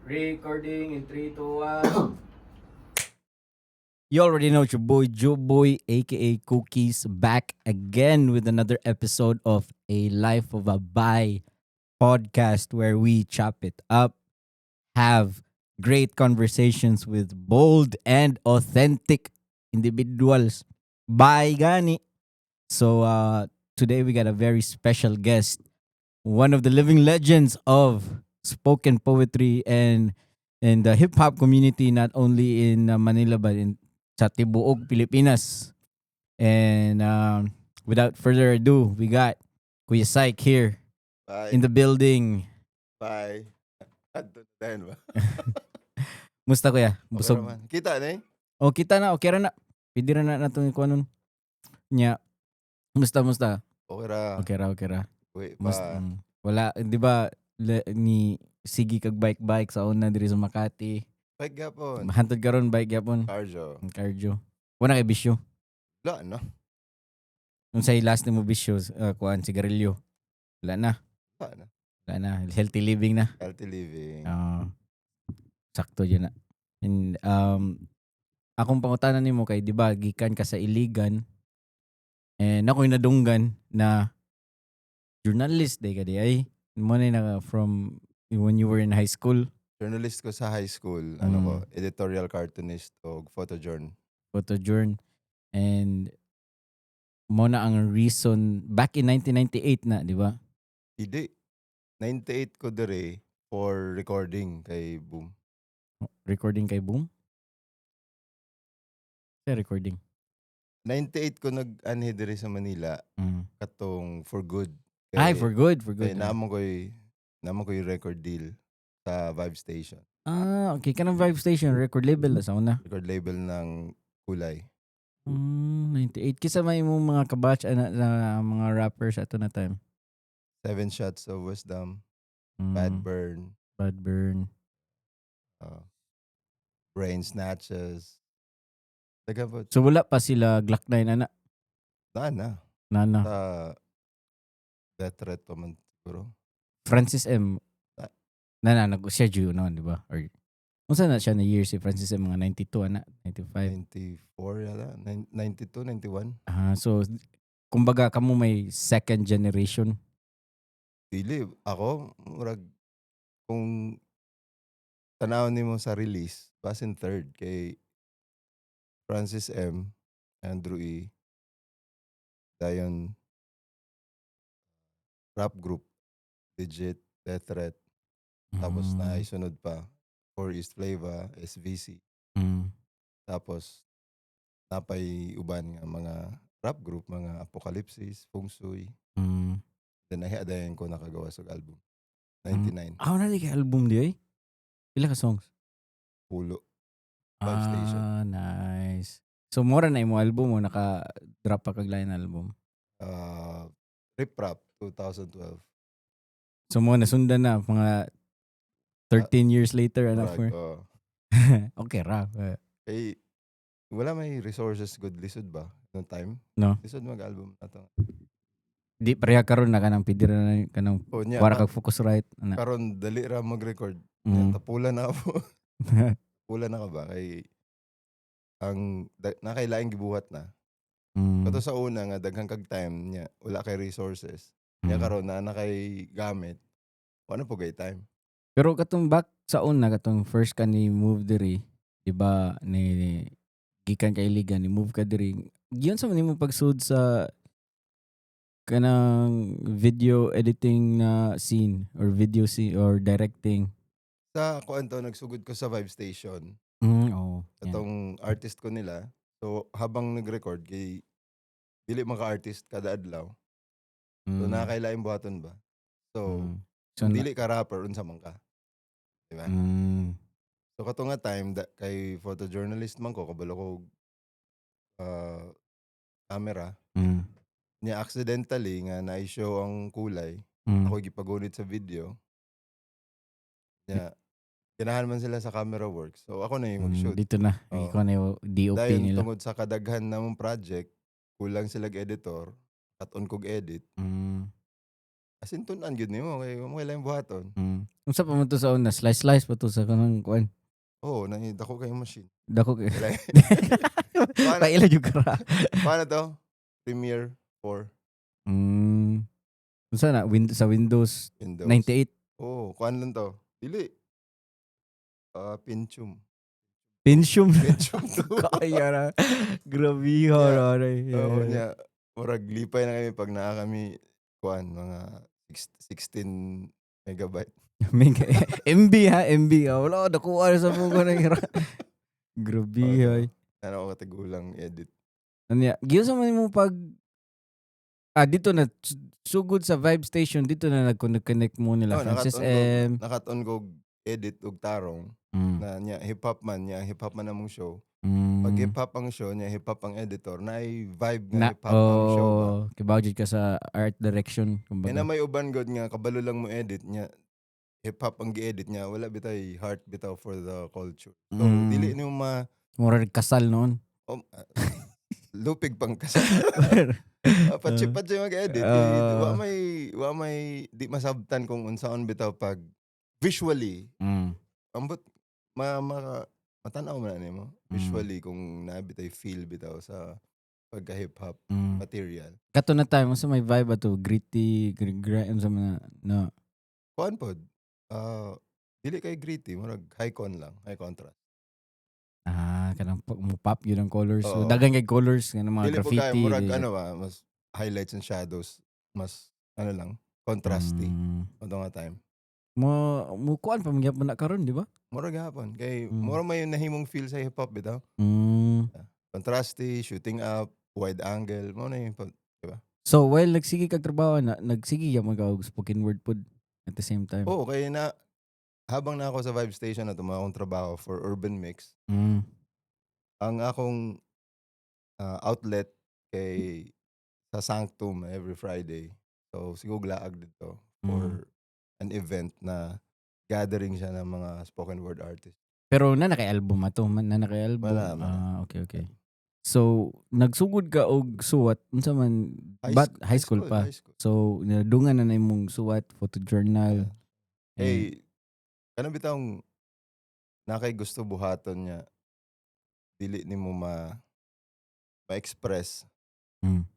Recording in 3, 2, 1. You already know it's your boy Joe Boy, aka Cookies, back again with another episode of A Life of a Buy podcast where we chop it up, have great conversations with bold and authentic individuals. Bye, Gani. So today we got a very special guest, one of the living legends of spoken poetry and in the hip hop community, not only in Manila but in sa tibuok Pilipinas. And without further ado, we got Kuya Syke here in Bye. the building. Bye. Adto tayo ba? Musta kuya? Okay Busog. naman. Kita na eh. O kita na, okay ra na. Pwede ra na natin ikuha nun. Nya. Musta? Okay ra. Okay ra. Uwi Musta. pa. Wala, di ba ni sige kag bike sa una diri sa Makati. Bike gapon. Hantod karon bike gyapon. Cardio. Wala kay bisyo. Wala no? Unsay last nimo bisyo, kuan sigarilyo. Wala na. Wala na. Wala na. Healthy living na. Healthy living. Sakto dyan na. And akong pangutanan nimo kay di ba gikan ka sa Iligan and ako'y nadunggan na journalist day ka di ay mo na from when you were in high school, Journalist ko sa high school. Editorial cartoonist o photojourn, and mo na ang reason back in 1998 na di ba? Hindi. 98 ko dire for recording kay Boom. Recording kay Boom? Sa recording. 98 ko nag-anhi dire sa Manila katong for good. Ay, for good. Kay naman ko'y record deal sa Vibe Station. Okay. Kanang Vibe Station, record label na sa una. Record label ng Kulay. 98. Kisa may mong mga kabatch na mga rappers ato na time. 7 Shots of Wisdom. Bad Burn. Brain Snatches. So wala pa sila Glock 9 ana? Nana. Sa Death Threat pa man siguro. Francis M. Nag-schedule noon, di ba? Or unsa na siya na year si Francis M, mga 92 ana, 95. 94 yata. 92, 91. So kumbaga kamo may second generation. Dili. Ako, murag, kung tanawin nimo sa release, basin third kay Francis M, Andrew E, dayon rap group, Legit, Death Threat, tapos naisunod pa, For East Flava, SVC, tapos napay uban nga mga rap group, mga Apocalypsis, Feng Shui, then nahiadayan ko nakagawa sa album. 99. Na di kay album di ay? Pila ka songs? Pulo. Vibe Station. Nice. So mura na imo album mo, naka-drop pa kag lain album. Rip Rap 2012. So mo nasundan na mga 13 years later ana for. Okay ra. Kay wala may resources good lisod ba no time? No. Lisod mag-album na to. Di pareha karon na kanang pidira na kanang wala kag focus right ana. Karon dali ra mag-record. Tapulan na ako. Tapulan na ka ba kay ang nakailaing gibuhat na. Kato sa una nga daghang kag time nya wala kay resources. Nya karon na kay gamit. Wala po gay time. Pero katong back sa una katong first ka ni move diri, di ba ni gikan kay Iligan ni move ka diri. Giyon sa man nimo pagsud sa kanang video editing na scene or video scene or directing. Sa kuanto nagsugod ko sa Vibe Station. Oo. Atong artist ko nila. So habang nag-record kay dili maka-artist kada adlaw. So nakakailaing buhaton ba? So dili ka rapper unsa man ka. Di ba? So kato nga time kay photojournalist man ko kabalo ko camera. Nya accidentally nga na-show ang Kulay. Ako gipagunit sa video. Nya ganahan man sila sa camera work. So ako na yung mag-shoot. Dito na. Ikaw na yung DOP dayon nila. Tungod sa kadaghan namong project, kulang sila editor, at on kog edit. Asin tunan gyud nimo kay mo kailangan buhaton. Unsa pa man to sa una? Slice pa to sa kanang kuan. Oo, dako kay machine. Dako kay. Kailangan Paano Paila jud kara. paano to? Premiere 4 Unsa na sa Windows Windows. 98 Oo, kuan lang to. Dili. Pentium. Pentium. Pentium 2. Kaya na. Grabe ha. Oo nya. Murag lipay na kami pag naa kami kuan mga 16 megabyte. MB ha, MB ha. Wala, nakuha na sa pugo na hira. Grabe ha. Ano ko katigulang edit. Ano ya? Giyosa man mo pag dito na sugod sa Vibe Station dito na nag-connect mo nila Francis M. Nakaton ko edit og tarong na nya hip hop man among show. Pag hip hop ang show nya hip hop ang editor na vibe nga hip hop ang show ba. Kibawjud ka sa art direction kumbaga. Na may uban god nga kabalo lang mo edit nya hip hop ang gi-edit nya wala bitay heart bitaw for the culture. So dili nimo mura kasal noon. Lupig pang kasal. Patsi mag-edit. Wa may di masabtan kung unsaon bitaw pag visually. Ambot matanaw man nimo visually kung nabitay feel bitaw sa pagka hip hop material. Kato na time sa may vibe ato gritty, grind sa mga no. Kuan pod. Dili kay gritty, murag high contrast. Kanang pop yun ang colors. So dagan kay colors nga mga dili graffiti. Dili po kay murag mas highlights and shadows, mas lang contrasty. Ato nga time. Mo kuan pa magyapon na karon, di ba? Murag hapon kay mura may nahimong feel sa hip hop bitaw. Contrasty, shooting up, wide angle, mo na yun, di ba? So while nagsige kag trabaho na, nagsige gyapon ka og spoken word pod at the same time. Oo, kay na habang na ako sa Vibe Station na tumawa akong trabaho for Urban Mix. Ang akong outlet kay sa Sanctum every Friday. So siguro laag dito for an event na gathering siya ng mga spoken word artists. Pero na naka-album ato, na naka-album. Okay. So nagsugod ka og suwat unsa man high school pa. High school. So nadungan na imong suwat, photojournal. Hey, kanang bitang nakay gusto buhaton niya. Dili nimo ma-express.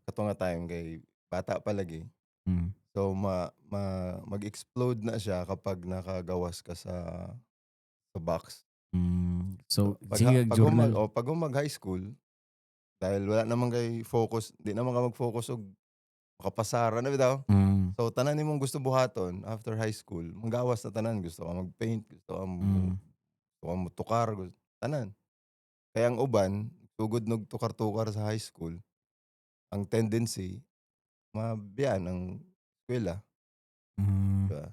Kato nga time kay bata pa lagi. So mag-explode na siya kapag nakagawas ka sa box. So pag mag-high school dahil wala naman kay focus, di naman ka mag-focus og makapasara na bitaw. So tanan nimong gusto buhaton after high school, manggawas na tanan, gusto ka mag-paint, gusto ka tukar, tanan. Kaya ang uban, sugod nog tukar-tukar sa high school, ang tendency mabiyan ang eskwela. Diba?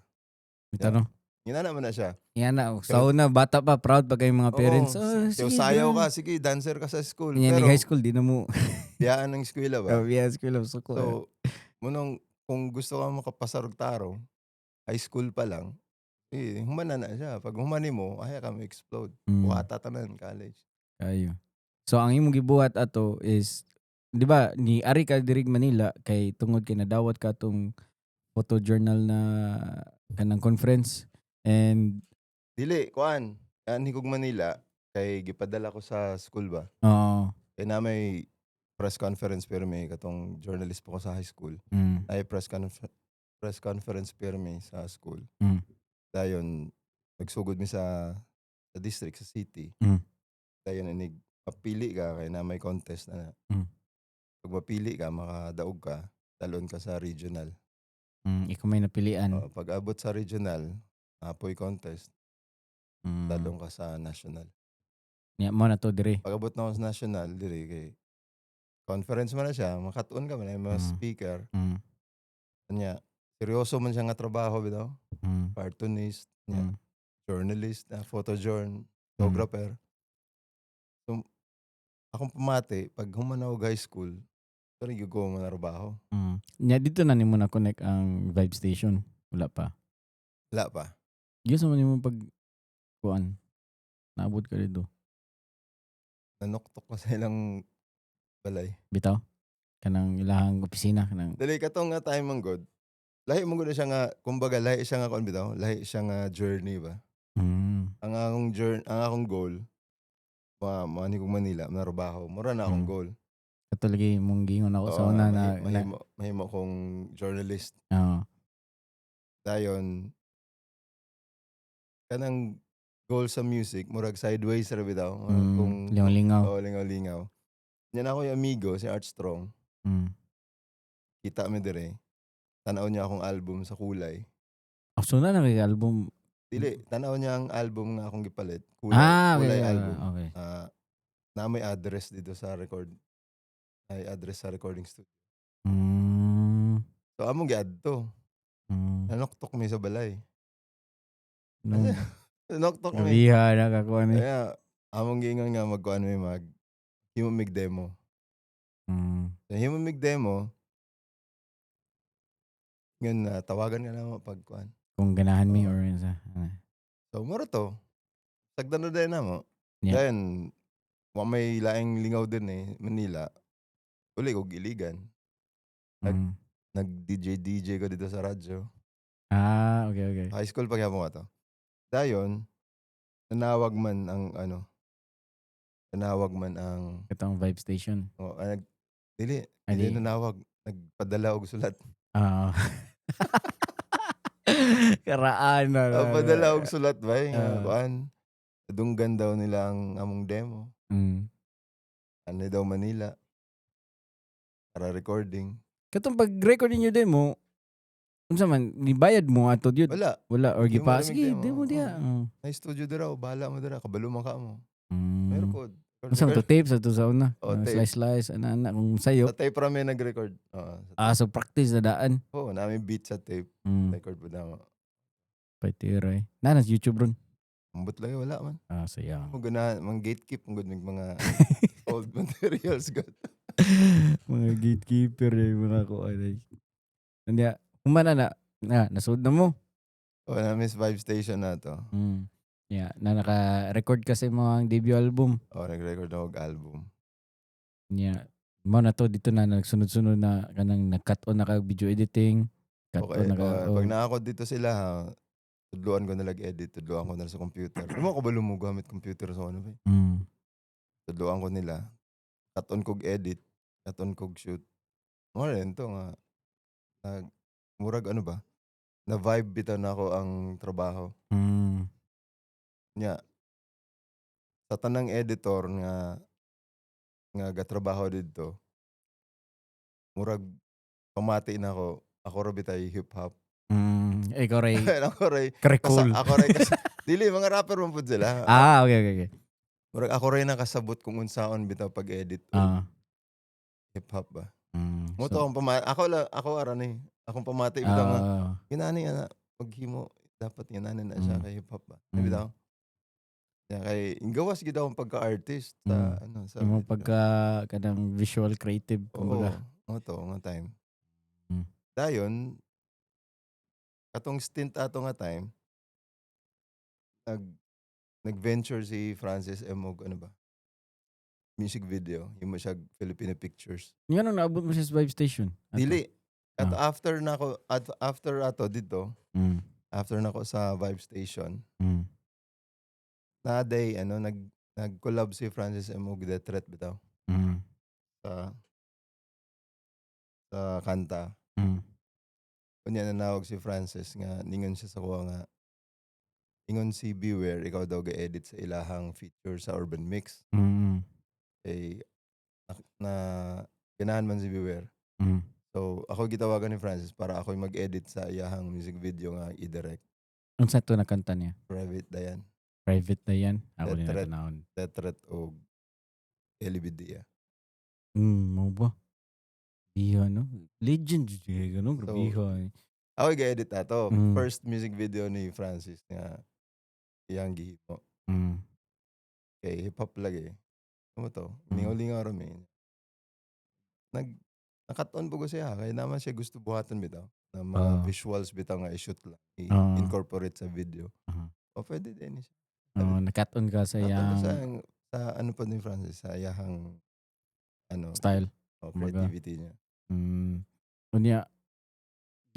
Tanong. Ina naman na siya. Yan na. Sa una, bata pa, proud pa kayong mga parents. Sige, sayaw ka, sige, dancer ka sa school. Yan, pero high school, di na mo. biyaan ng eskwela ba? Biyaan eskwela. So, kung gusto ka makapasarog tarong, high school pa lang, humana na siya. Pag humani mo, ayaw ka ma-explode. Buhata tanan, college. Ayo. So, ang imong gibuhat ato is, di ba, ni Ari ka dirig Manila, kay tungod kay nadawat ka tong photojournal na kanang conference. And dili, kuan. Higog Manila, kay gipadala ko sa school ba? Kaya na may press conference pero may katong journalist po ko sa high school. Ay press conference pero may sa school. Dayon, nagsugod mi sa district, sa city. Dayon, mapili ka kaya na may contest na. Pag mapili ka, makadaog ka, talon ka sa regional. Ikaw may napilian. Pag abot sa regional, apoy contest, talon ka sa national. Mo na to dire. Pag abot na ako sa national, dire kay conference man na siya, makatuon ka man, mga speaker. Kanya, seryoso man siya nga trabaho, bitaw. Cartoonist, journalist, photographer. So, akong pamati, pag humanaw high school, sorry, ko man na trabaho. Dito na nimo na connect ang Vibe Station. Wala pa. Wala pa. Gusto mo nimo pag kuan. Naabot ka dito. Nanoktok ko sa ilang balay. Bitaw? Kanang ilahang opisina. Dali, katong nga time ang god. lahi mo gud siya nga kumbaga lahi siya nga kuan bitaw, lahi siya nga journey ba. Ang akong goal maani kog Manila manarbaho, mura na akong goal. Kato lagi mong giingon ako sa Oo, una na mahimo kong journalist. oo. Dayon kanang goal sa music murag sideways ra bitaw, murag kung Lingaw-lingaw. oo, lingaw-lingaw. Nya na ako yung amigo si Art Strong, kita mi diri, tan-aw niya akong album sa Kulay. So na kay album. Dili, tan-aw niya ang album nga akong gipalit, Kulay Okay, Kulay album. okay. Na may address dito sa may address sa recording studio. So among giadto, nanoktok mi sa balay. No. Nanoktok mi. Nabiha na kakuha ni. Kaya among giingon nga magkuan mi himo mig demo. So himo mig demo, ngan tawagan ka namo pagkuan. Kung ganahan mi Oo. or sa So mura to, sagdan na din namo. Yeah. Then wa may laing lingaw din Manila. Uli kog iligan. Nag-DJ ko dito sa radyo. Okay. High school pa gyapon ato. Dayon nanawag man ang Itong Vibe Station. dili nanawag, nagpadala og sulat. Oo. Karaan na. Padala og sulat ba nga Oo. kuan. Dunggan daw nila ang among demo. Ano daw Manila. Para recording. Katong pag-record ninyo demo, unsa man nibayad mo ato yun? Wala. Or Di mo gipa lamig sige, demo. demo diha. May studio dira, bahala mo dira, kabalo man ka mo. Mm. Meron po. Unsa man to tape sa to sa una? Tape. Slice ana kung sayo. Sa tape rami nag-record. So practice na daan. Oo, namin beat sa tape. Record po na. Paitiray. Na YouTube ron. Ambot lang wala man. Sayang. Kung gana, mang gatekeep, ang good mga old materials. God. Mga gatekeeper mga kuan. Kanya, humana nasud na mo. Na Miss Vibe Station na to. Yeah, naka-record kasi mo ang debut album. Nag-record ako album. Yeah. Mo na to dito na nagsunod-sunod na kanang nag-cut on na kag video editing. Pag naakot dito sila, tudluan ko na edit, tudluan ko na sa computer. Ano ko ba mo gamit computer sa ano ba? Tudluan ko nila. Cut on kog edit, cut on kog shoot. Mo rin to nga murag ano ba? Na vibe bitaw na ako ang trabaho. Nya sa tanang editor nga gatrabaho didto, murag pamati na ako ra bitay hip hop. Ikaw ray. Ako ray. Cool. Ako ray dili mga rapper man pud sila. Okay. Murag ako ray nakasabot kung unsaon bitaw pag-edit hip hop ba. Mo to ako ara ni. Akong pamati bitaw nga. Ginani ana paghimo dapat ginani na siya kay hip hop ba. Bitaw. Kay gawas gid akong pagka-artist sa sa mo pagka kanang visual creative kumbaga. Oo, to nga time. Dayon katong stint ato nga time nag-venture si Francis M. og ano ba? Music video, yung siya Filipino Pictures. Ngano naabot mo sa Vibe Station? Dili. At after ato dito, after nako sa Vibe Station, na day nag-collab si Francis M. og The Threat bitaw. Sa kanta. Kunya nanawag si Francis nga ningon siya sa kuha nga ingon si Beware ikaw daw ga-edit sa ilahang feature sa Urban Mix. Na ganahan man si Beware. So ako gitawagan ni Francis para ako mag-edit sa iyahang music video nga i-direct. Unsa to na kanta niya? Private Dayan. Ako din natanawon. Death Threat o Elibidia. Mo ba? Biha no? Legend gano, biha. Ako ga-edit ato. First music video ni Francis nga iyang gihimo. Okay, hip hop lagi. Ano to? Lingaw-lingaw rami. Nakat-on po ko siya kaya naman siya gusto buhaton bitaw na mga visuals bitaw nga i-shoot lang i-incorporate sa video. Pwede din siya. Nakat-on ka sa iyang sa ano pa ni Francis sa iyang style creativity niya. Unya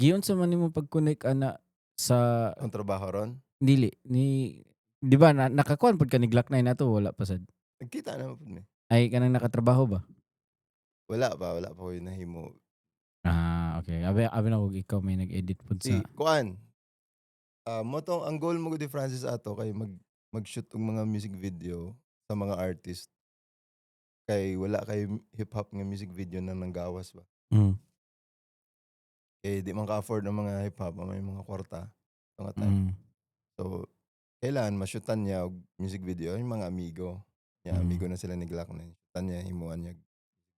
Giyon sa man nimo pag-connect ana sa Ang trabaho ron, dili ni, di ba nakakuan pud ka ni Glock 9 ato wala pa sad. nagkita naman pud mi. Ay kanang nakatrabaho ba? Wala pa ko'y nahimo. Okay. Abi na kung ikaw may nag-edit pud sa Si kuan, motong ang goal mo gud ni Francis ato kay mag-shoot og mga music video sa mga artist. Kay wala kay hip-hop nga music video na nanggawas ba. mm, Eh, di man ka-afford ang mga hip-hop ang may mga kwarta sa nga time. mm, So, kailangan ma-shootan niya og music video yung mga amigo. Amigo na sila ni Glock 9. Shootan niya, himuan niya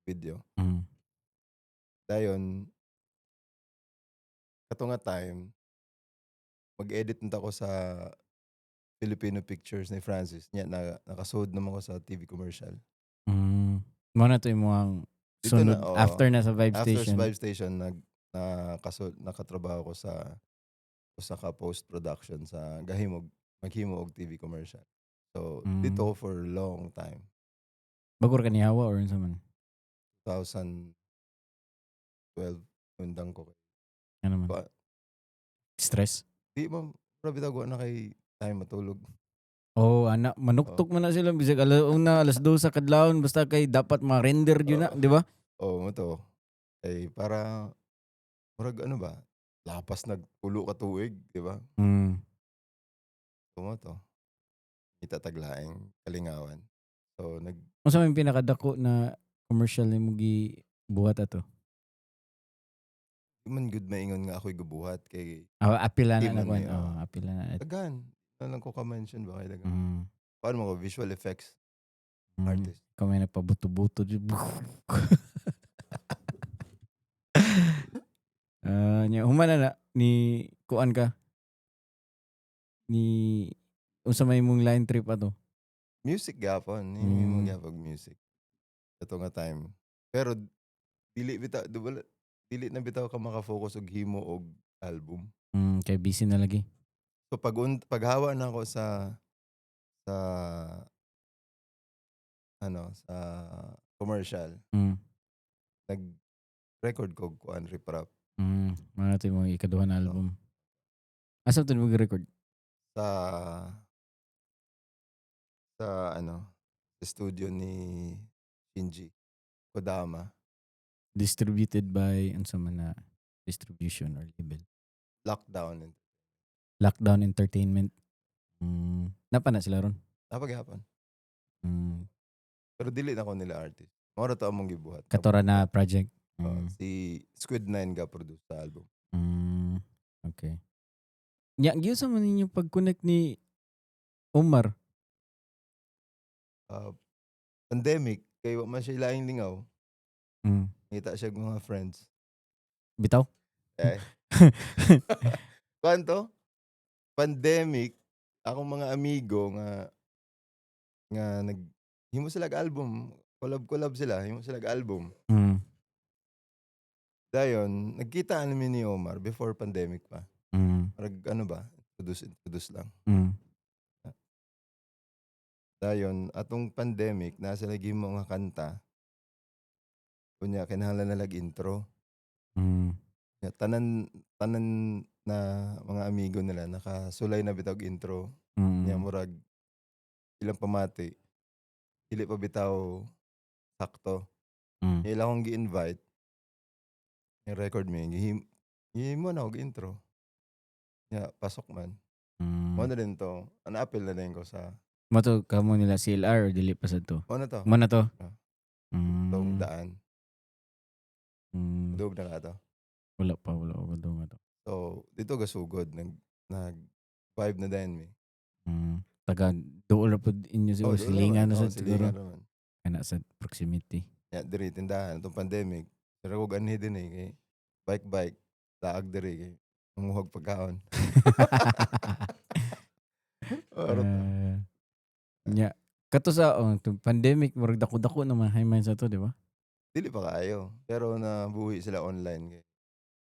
video. mm, Dayon, kato nga time, mag-edit unta ko sa Filipino Pictures ni Francis. Nakasud naman ko sa TV commercial. mm. Mao na to imong Dito na, sunod oo. after na sa Vibe After Station. sa Vibe Station, nakatrabaho ko sa usa ka post-production sa maghimo og TV commercial. So, dito Mm. ko for long time. Bagor ka ni Hawa or unsa man? 2012, undang ko. Ano man? Ba- Stress? Di man, grabe tago na kay time matulog. Oh, ana manuktok man na sila bisag alauna, alas 2 sa kadlawon basta kay dapat ma-render yun na, di ba? Oo, mo to. Kay para, murag ano ba, lapas nagpulo ka tuig, di ba? Mm. So, mo to. Kita taglaing kalingawan. So, Unsa man yung pinakadako na commercial nimo gibuhat ato? di man good maingon nga ako'y gubuhat kay Apila di na man kuan. ni, Apila na. dagan. Ano lang ko ka-mention ba kay dagan? Mm. Paano mo ko, visual effects Mm. artist. Ikaw may nagpabuto-buto. Humana na ni kuan ka ni unsa may mong line trip ato? Music gapon, mo Mm. gyapon music. Kato nga time. Pero dili na bitaw ka maka-focus og himo og album. Kay busy na lagi. So paghawa na ako sa sa commercial, Mm. nag-record ko kuan rip-rap Mga natin mga ikaduhan na album. Asa ito mo record? sa sa studio ni Shinji Kodama. Distributed by unsa man na distribution or label? Lockdown. Lockdown Entertainment. Napa na sila ron? Napaghapon. Mm. Pero dili na ko nila artist. Mora to among gibuhat. Katora na project. Si Squid 9 ga produce sa album. Okay. Nya gyud sa man ninyo pag-connect ni Omar. Pandemic kay wa man siya laing lingaw. Mm. Kita siya mga friends. Bitaw? Eh. Kanto? Pandemic, akong mga amigo nga himo sila album, collab sila, himo sila album. Mm. Dayon, nagkita namin ni Omar before pandemic pa. Parang ano ba, introduce lang. Dayon, atong pandemic, nasa lagi mo nga kanta. Kunya, kinahanglan na intro. Tanan na mga amigo nila, nakasulay na bitag intro. Nya murag, ilang pamati. Dili pa bitaw sakto. Ilang akong gi-invite. Yung record mo, mo na og intro. Nya, pasok man. Mo na din to. Ana-appeal na din ko sa... Mato kamo nila CLR or dili pa sa to? Mo na to. Mo na to? Itong daan. Dug na ka to. Wala pa nga to. So, dito gasugod. Nag-vibe na din mi. Taga dool ra pud inyo siguro silingan na sa siguro. Silingan naman. Kana sa proximity. Ya, diri tindahan. Itong pandemic. Pero kung ganhi din kay bike. Daag diri kay manguhag pagkaon. Nya kato sa pandemic murag dako-dako naman high sa to, di ba? Dili pa kaayo. Pero nabuhi sila online kay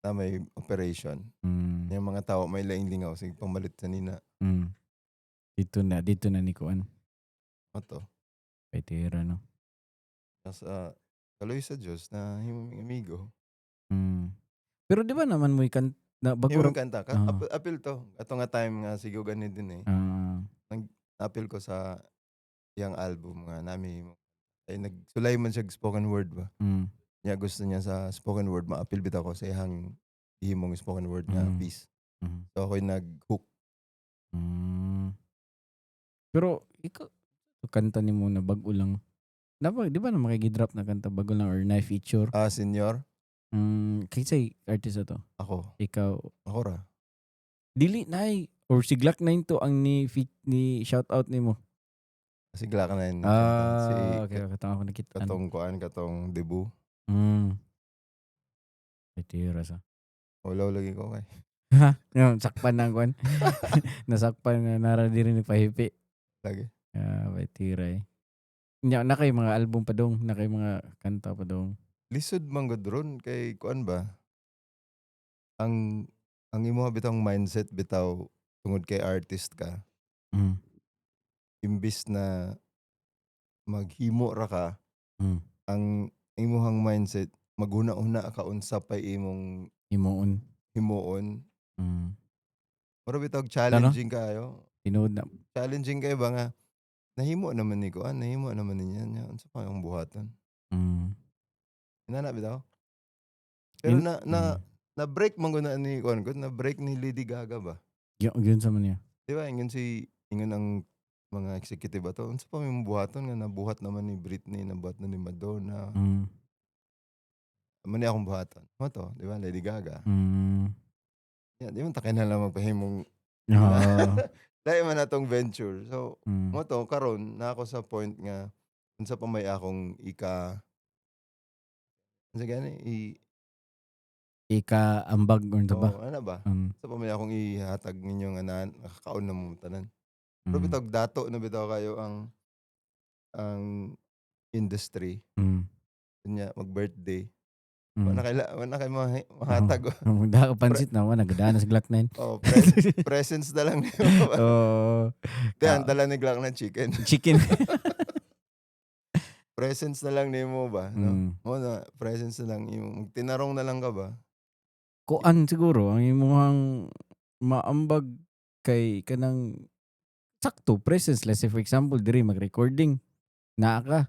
na may operation. Yung mga tao may laing lingaw sige pamalit sa nina. Dito na ni kuan. Ato. Petera no. Nasa kaloy sa Diyos na himong amigo. Pero di ba naman mo ikan na bago Yung ra kanta ka, ah, apil to. Ato nga time nga sigo ganit din eh. ah, Apil ko sa yang album nga nami ay nagsulay man siya og spoken word ba. mm, Nya gusto niya sa spoken word maapil bitaw ko sa iyang himong spoken word nga mm, piece. mhm, So ako'y nag-hook. hmm. Pero ikaw kanta nimo na bag-o lang. Di ba na makigi-drop na kanta bago lang or na-feature? Senior, Kinsay artist na to? ako. Ikaw Ako ra. dili nay or si Glock 9 to ang ni shoutout nimo. Sigla ka na yun ni shoutout. Si Okay, katong ako nakitaan. katong debut. Hmm. Ay tira sa. Ulaw lagi ko kay. Ha? Yung sakpan ng kwan. Nasakpan na nara di rin nagpahipi. Lagi. May tira eh. Nya na kay mga album pa dong, na kay mga kanta pa dong. Lisod man gud ron kay kuan ba? Ang imo bitawng mindset bitaw tungod kay artist ka, Mm. imbis na maghimo ra ka, Mm. ang imuhang mindset maghuna-una ka unsa pay imong Himuon. himuon. Mm. Mura bitaw Ano? challenging kaayo. Tinuod na. Challenging kay ba nga nahimo naman ni kuan, nahimo naman niya nya unsa pa yung buhaton. Mm. Inana bitaw. Pero In, na-break man gud na ni kuan gud, na-break ni Lady Gaga ba? Yun sa man niya. Di ba ingon ang mga executive ato, unsa pa may buhaton nga nabuhat naman ni Britney, nabuhat na ni Madonna. Mm. Amo ni akong buhaton. Mo to, di ba, Lady Gaga. Mm. Di man ta kinahanglan magpahimong Oo. dahil man natong venture. So, Mm. mo to karon na ako sa point nga unsa pa may akong unsa gani Ika-ambag or ba? ano ba? Um, Unsa pa may akong ihatag ninyo nga nakakaon na mo tanan. Pero mm. bitaw dato na bitaw kayo ang industry. Mm. Kunya mag-birthday. Mm. Wala kay mahatag. Magdaka pansit na wala nagdaan sa Glock 9. Oh, presence na lang niyo. Oo. Ang dala ni Glock na chicken. Chicken. Presence na lang nimo ba, no? Mm. Mo na presence na lang imo. Magtinarong na lang ka ba? Kuan siguro ang imuhang maambag kay kanang sakto presence, let's say for example diri mag-recording naa ka,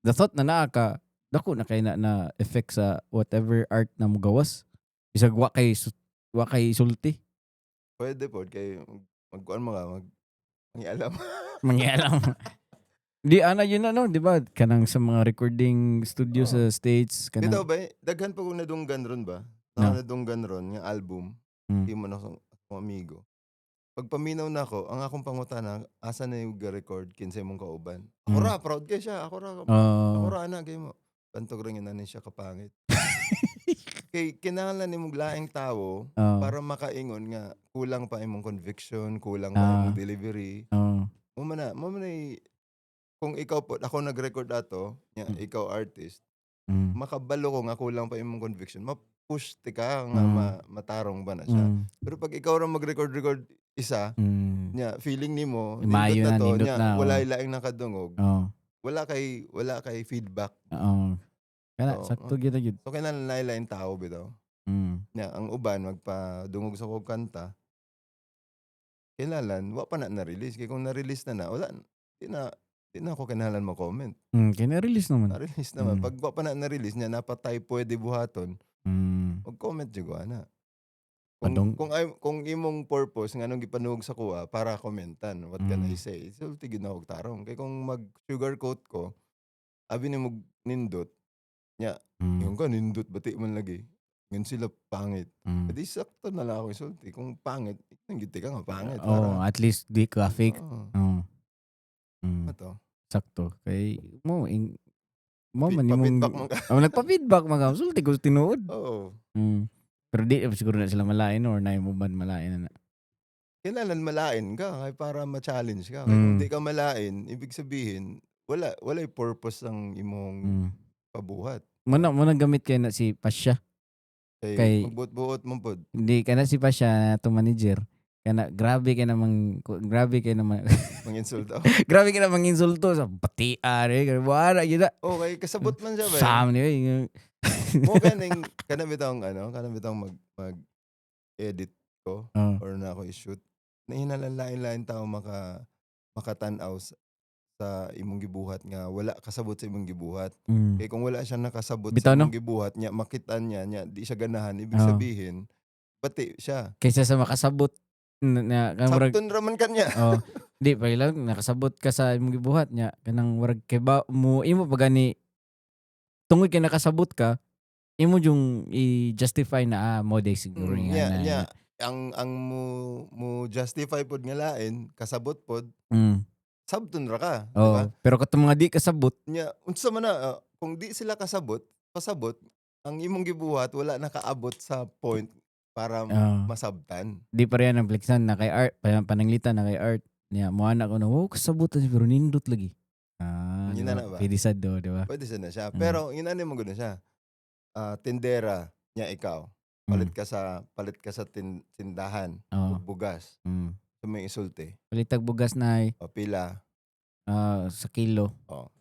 the thought na naa ka dako na kay na effect sa whatever art na mo gawas bisag wa kay sulti. Pwede pod kay magkuan mo ka, mangialam. Mangialam. Di ana yun na no, di ba? Kanang sa mga recording studio Oo. sa States Bitaw kanang ba, daghan pa kung nadunggan ron ba? No. Nadunggan ron nga album, Mm. di mo na akong amigo. Pagpaminaw na ako, ang akong pangutana, asa na yung record kinsay mong kauban. Ako Mm. ra, proud kay siya. Ako Oh. ra ana kay mo. Bantog rin yun siya kapangit. Kay kinahanglan nimong laing tawo Oh. para makaingon nga kulang pa imong conviction, kulang pa imong delivery. Oh. Mo man na kung ikaw po ako nag-record ato, ikaw artist, Mm. makabalo ko nga kulang pa imong conviction, ma-push ti ka nga matarong ba na siya. Mm. Pero pag ikaw ra mag-record isa, Mm. nya feeling nimo Mayo nindot na na, to, nindot nya na, wala oh. laing nakadungog, Oh. wala kay feedback. Oo. Kana So, sakto gyud gyud. So kinahanglan lain tao bitaw. Mm. Nya ang uban magpadungog sa kog kanta. Kinahanglan wa pa na-release kay kung na-release na wala di na ako kinahanglan mo-comment. Kay na-release naman. Na-release naman. Pag wa pa na-release nya napatay pwede buhaton, mag-comment jud ko ana. Kung imong purpose nganong gipanuog sa kuha para komentan, what can I say? So tigid na og tarong. Kay kung mag-sugarcoat ko, abi nimo nindot, nya yung ka nindot bati man lagi. Ngan sila pangit. Edi sakto na lang ako isulti. Kung pangit, nangiti ka nga pangit. Oh, at least di ka fake. Oo. Mm. Ato. Sakto. Kay mo man Pa-feedback imong man ka. nagpa-feedback man ka. Sulti ko tinuod. Oo. Pero di siguro na sila malain or na mo ban malain na. Kailangan malain ka kay para ma-challenge ka. Kay kung di ka malain, ibig sabihin, walay purpose ang imong pabuhat. Muna gamit kay na si Pasya. Kay magbuot-buot mo pod. Hindi ka na si Pasya na to manager. Kana grabe ka namang Manginsulto. grabe ka namang insulto sa patian wala gyud. Okay, kasabot man siya ba? Sam ni Mo kaning kana bitong mag-edit ko Oh. or na ako i-shoot. Nahinahanglan tao makatan-aw sa imong gibuhat nga wala kasabot sa imong gibuhat. Mm. Kaya kung wala siya nakasabot Bitaw, sa no? imong gibuhat nya makitaan niya di siya ganahan ibig Oo. sabihin pati siya. Kaysa sa makasabot na murag Sabton raman kanya. oh, di pa lang nakasabot ka sa imong gibuhat nya kanang murag kay ba mo imo pa gani tungod kay nakasabot ka imo yung i-justify na mo day siguro nga Nya na. nya ang mo justify pod nga lain kasabot pod Mm. sabton ra ka, di ba? Oh, pero katong mga di kasabot, Nya unsa man na kung di sila pasabot ang imong gibuhat wala nakaabot sa point para ah, masabtan. di pa riyan ang flexan na kay art pananglitan na kay art niya mo anak ko na kasabutan siya pero nindot lagi. Di Yun ba? na ba? Pwede sad do, di ba? Pwede na siya. Mm. Pero inano mo gud na siya. Tindera nya ikaw. Mm. Palit ka sa tindahan Oo. ug bugas. Mm. Sa may isulti. Palitag bugas na O pila. sa kilo.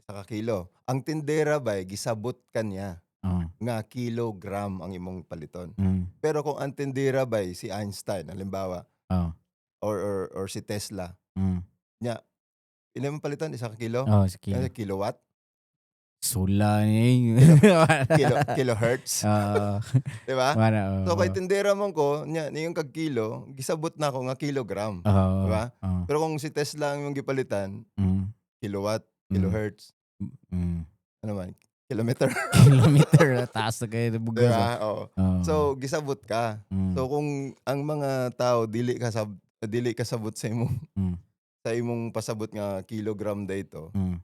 Sa kilo. Ang tindera bay gisabot kanya Oh. nga kilogram ang imong paliton. Mm. Pero kung ang tindera bay si Einstein halimbawa Oh. or si Tesla Mm. nya ilang paliton isa ka kilo? Oh, sa kilo. Kilowatt? Sula ni. Kilohertz? Oo. Di ba? Wala. So kay tindera man ko nya niyong kag kilo gisabot na ako nga kilogram. Oo. Di ba? Oo. Pero kung si Tesla ang imong gipalitan, Mm. kilowatt, Mm. kilohertz, Mm. ano man, kilometer. Kilometer taas na kayo ng Di bugas. ba? Oo. Oo. So gisabot ka. Mm. So kung ang mga tao dili kasabot sa imong Mm. sa imong pasabot nga kilogram dayto. Mm.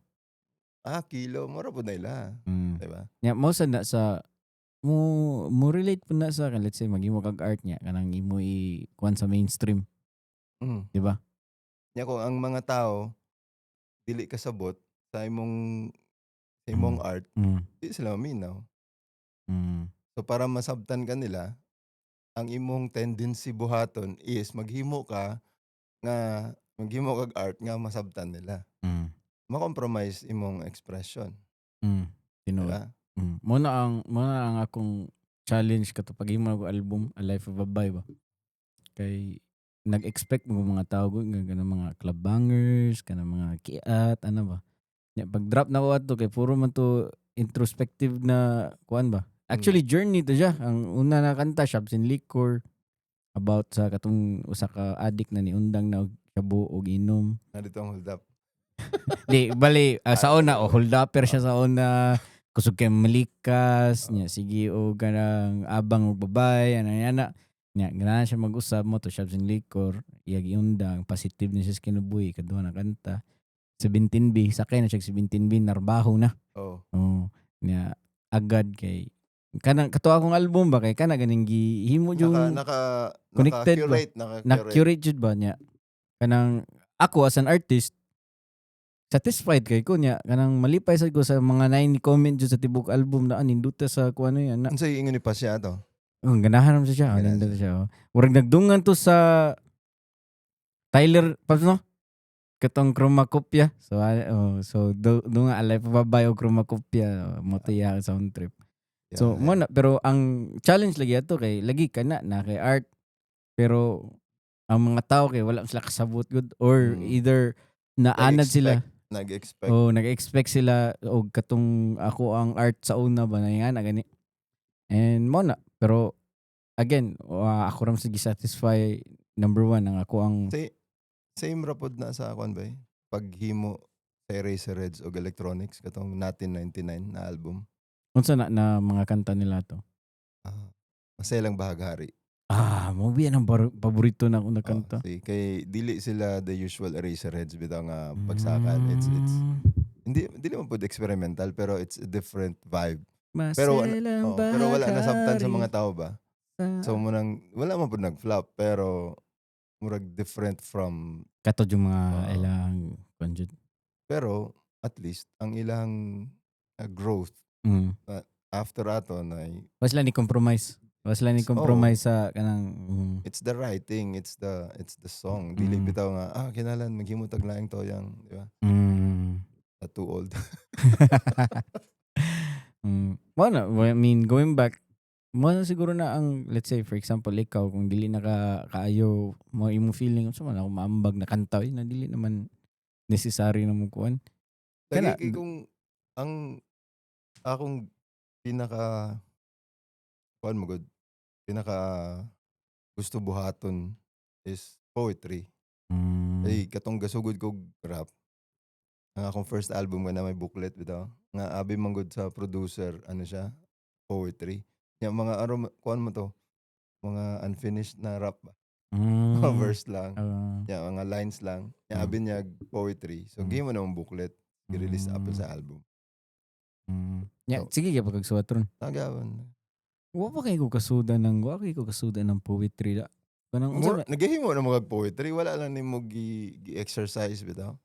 Kilo mura pud na ila. Mm. Di ba? Nya mo sad na sa mo relate po na sa kan let's say maghimo kag art niya kanang imo kuan sa mainstream, Mm. di ba? Nya kung ang mga tao dili kasabot sa imong art, Mm. di sila maminaw. Mm. So para masabtan ka nila, ang imong tendency buhaton is maghimo kag art nga masabtan nila. Mm. Ma-compromise imong expression, Mm. di Tinuod. ba? Mo na ang akong challenge kato pag himo ako album A Life of a Bay ba. Kay nag-expect mo mga tao nga ganang mga club bangers, kanang mga kiat, ano ba. Nya pag drop na ko ato kay puro man to introspective na kuan ba. Actually journey to siya. Ang una na kanta Shops and Liquor about sa katong usa ka addict na niundang na og shabu og inom. Na dito ang hold up. Di bali sa una hold upper siya sa una kusog kay malikas nya sige o kanang abang og babay ana nya ganahan siya mag-usab mo to Shops and Liquor iyag iundang positive ni siya sa kinabuhi kaduha na kanta 17B sakay na siya 17B narbaho na. Oh. Nya agad kay kanang kato akong album ba kay kana ganing gihimo yung connected ba? Na-curate jud ba nya kanang ako as an artist satisfied kay ko nya kanang malipay sad ko sa mga 9 comment jud sa tibok album na ninduta sa kuan na yan. Unsay ingon ni pa siya to? Ganahan naman siya. Ganahan Nindot siya. Murag nagdungan to sa Tyler Paps no? Katong Chromacopia. So dunga alay pa babay og Chromacopia mo to iya sound trip. So mo na pero ang challenge lagi ato kay lagi kana na kay art pero ang mga tao kay wala sila kasabot good or either naanad sila. Nag-expect. Nag-expect sila og katong ako ang art sa una ba na yan gani. And mo na pero again ako ram sige satisfy number 1 ang ako ang same rapod na sa akon ba paghimo sa Eraserheads og electronics katong Natin 99 na album. Unsa na mga kanta nila to? Maselang Bahaghari. Mo biyan ang paborito na akong kanta. Kay dili sila the usual Eraserheads bitaw nga pagsakan. It's hindi mo pud experimental pero it's a different vibe. Pero wala nasabtan sa mga tao ba? So wala man pud nag-flop pero murag different from kato yung mga ilang konjud. Pero at least ang ilang growth after ato na was lang ni compromise sa kanang it's the writing, it's the song. Dili bitaw nga kinalan maghimo tag laing toyang, di ba? Too old. I mean, going back, mo na siguro na ang, let's say, for example, ikaw, kung dili na kaayo, mo imong feeling, so man ako maambag na kanta, na dili naman necessary na mo kuan. Lagi Kana, kay kung ang akong pinaka kuan mo gud, pinaka gusto buhaton is poetry. Ay katong gasugod kog rap. Ang akong first album nga na may booklet bitaw. Nga abi man gud sa producer, ano siya, poetry. Yang mga kuan mo to, mga unfinished na rap ba. Mga mm, verse lang. ah, Yang mga lines lang. Yang mm, abi niya poetry. So mm, gihimo namang booklet, i-release apil mm, sa album. Yeah, So, sige ka pagkagsuwat ron. nagawan. Wa kay ko kasudan ng poetry da. Kanang unsa More ba nagahimo na mga poetry, wala lang nimo gi-exercise bitaw.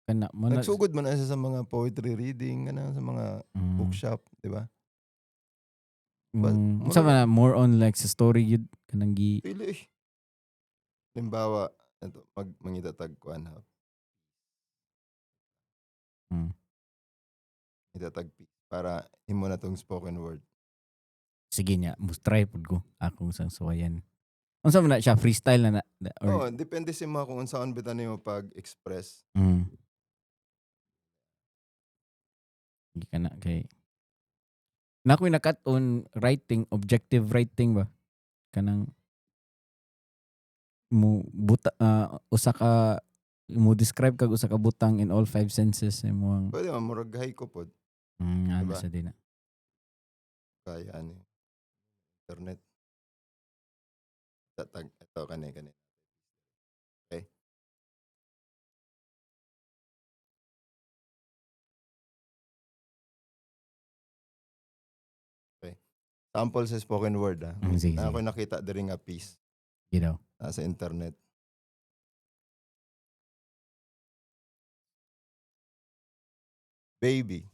kana mo na Nagsugod man na siya sa mga poetry reading, kana sa mga mm, bookshop, di ba? But unsa mura man more on like sa story yun kanang pili eh. Halimbawa, eto mangitatag kuan ha, mm, itatag para himo na tong spoken word. sige niya, mus try pud ko akong sang suwayan. Unsa man na siya freestyle or Oo, depende sa mga kung unsaon bitan nimo pag-express. mm, hindi ka na kay na ako'y nakat-on writing, objective writing ba kanang usa ka mo describe kag usa ka butang in all five senses imong Pwede man murag haiku pod, di ano ba? sa din na. Kaya ani internet tatag eto kani. Okay? Okay. Sample sa spoken word Sige, Na sige. ako nakita diri nga piece You know. sa internet. Baby,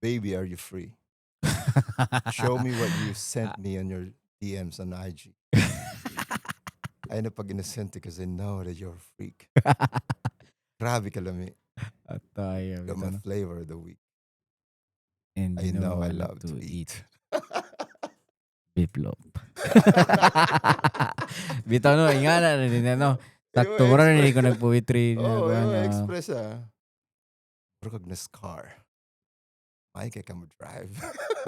baby, are you free? Show me what you sent me on your DMs on IG. Ay na pag inosente kasi I know that you're a freak. Grabe ka lami. Atay, Got my flavor of the week. and I you know know I I love love to to eat eat. biplop. Bitaw no, ingana na din ano. Yung Sakto mo rin express. hindi ko nag-poetry na Oh, yung kuan. express Bro kag nas car. May kay ka mo drive.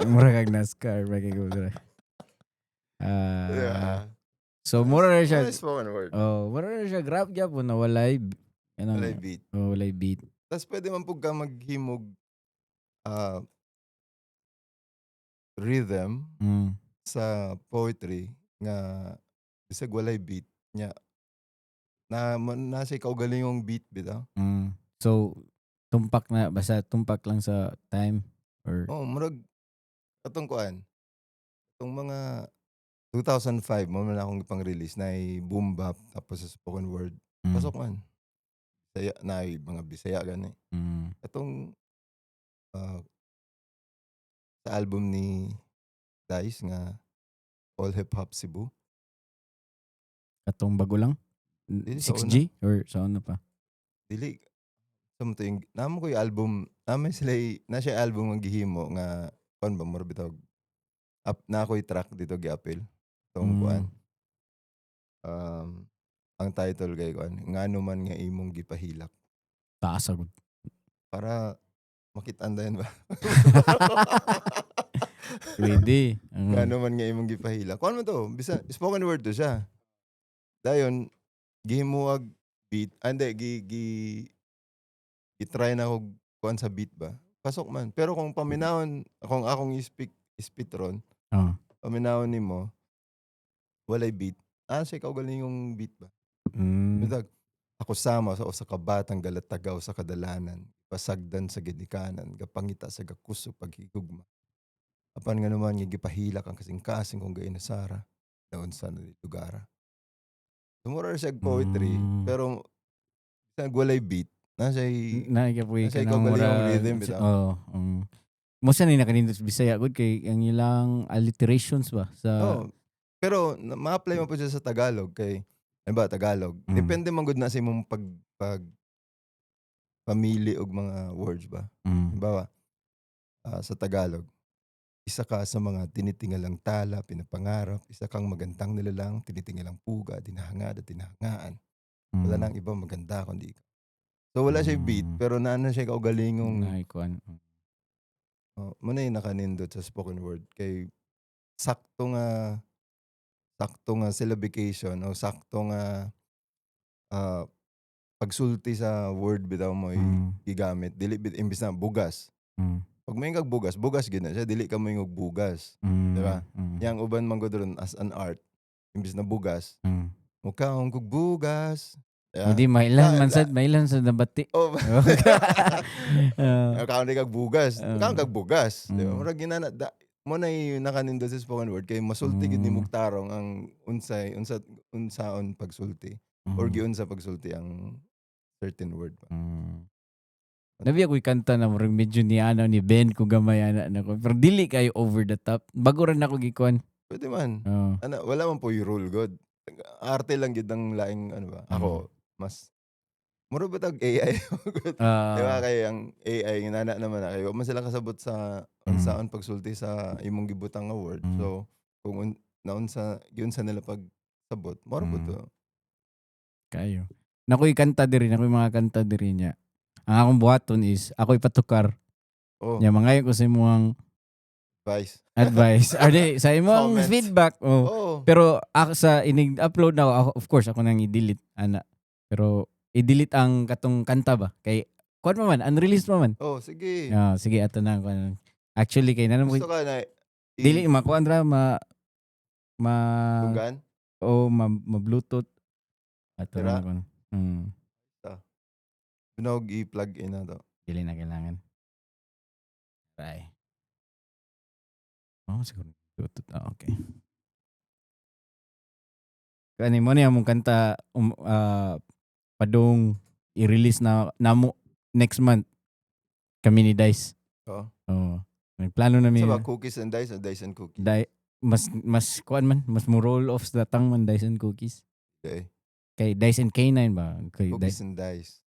Mura kag NASCAR ba kay ko dre. Ah, Yeah. so mura na siya. Nice spoken word. Oh, mura na siya grab gyapon na walay Walay kanang beat. walay beat. Tapos pwede man pug ka maghimog ah, rhythm Mm. sa poetry nga bisag walay beat nya nasa kaugalingong beat bitaw. Mm. So tumpak na basta tumpak lang sa time or Oh, murag katong kuan. Itong mga 2005 mo man akong ipang-release na boom bap tapos sa spoken word. mm, Pasok man. Bisaya na mga Bisaya gani. mm. Itong ah, sa album ni Dice nga All Hip Hop Cebu. Katong bago lang? Dili sa una. 6G or sa ano pa? Dili sa mo to yung namo ko yung album naman sila na siya album ang gihimo nga kuan ba mura bitaw up na ako'y track dito giapil. Tong Mm. kuan. Ang title kay kuan ngano man nga imong gipahilak. Taas agad. Para makit-andayan ba? Pwede. Ngano man nga imong gipahilak. Kuan mo to, bisa spoken word to siya. Dayon gihimuag beat, hindi i-try na kog kuan sa beat ba. Pasok man. Pero kung paminawon kung akong spit ron, Oh. paminawon nimo walay beat. Sa kaugalingong beat ba. Mm. Bitag ako sama sa usa ka batang galatagaw sa kadalanan, pasagdan sa ginikanan, gapangita sa gakuso paghigugma. Apan nga naman nga gipahilak ang kasing-kasing kung gayon na Sara, daon sa lugara. Sumura siya poetry, Mm. pero sa walay beat, Naikapoy ka nasa ng kaugalingong mura. rhythm bitaw. Oo. Mo sa ni nakanindot sa Bisaya gud kay ang ilang alliterations ba sa Oo. Pero ma-apply mo pa siya sa Tagalog kay halimbawa Tagalog. mm, Depende man gud na sa imong pag pamili og mga words ba. mm, Halimbawa, sa Tagalog, isa ka sa mga tinitingalang tala, pinapangarap, isa kang magandang nilalang, tinitingalang puga, dinahangad at dinahangaan. Wala nang iba maganda kundi ikaw. So wala siya beat, pero naano siya kaugalingong Naikuan. muna yung nakanindot sa spoken word kay sakto nga syllabication o sakto nga ah, pagsulti sa word bitaw mo gigamit dili imbis na bugas. Pag may kag bugas, bugas gid na siya dili ka moingog bugas, di ba? Yang uban man gud ron as an art imbis na bugas, mukhaong kog bugas. Hindi mailan man sad, mailan sa nabati. Oh, Ah, kaon kag bugas, kaon kag bugas, di ba? Mm. Murag ginana mo na yung nakanindot sa spoken word kay masulti gid ni mugtarong ang unsaon pagsulti or giunsa pagsulti ang certain word ba. Nabi ako'y kanta na murag medyo ni ni Ben kung gamay na ko. Pero dili kayo over the top. Bago rin ako gikuan. Pwede man. Oh. Wala man po yung rule god. Arte lang gid ang laing ano ba. Ako mas mura ba tag AI? Di ba kay ang AI nana naman na kayo. Man sila kasabot sa unsaon pagsulti sa imong gibutang nga word. So kung naunsa giunsa nila pag sabot, mura po to. Kayo. Nako'y kanta diri, nako'y mga kanta diri niya. Ang akong buhaton is ako'y patukar. Oh, Nya mangayo ko sa imong vice. advice. Ade sa imong Comments. feedback. Oh. Oh, Pero ako sa inig-upload na ako, of course ako nang i-delete ana. Pero i-delete ang katong kanta ba? Kay kuan man unreleased man. oh, sige. Sige ato na kuan. Actually kay nanamo Gusto ka na dili makuan ra ma tunggan? ma Bluetooth ato Tira? na kuan. Tunog i-plug in na to. Dili na kailangan. Bye. Oh, siguro Bluetooth. Okay. Kani mo niya mong kanta padung i-release na namo next month kami ni Dice. Oo. Oh. May plano na mi. Sa ba cookies and dice o dice and cookies? Mas kuan man, mas mo roll off sa tang man Dice and Cookies. Okay. Kay Dice and K9 ba? Kay Cookies and dice.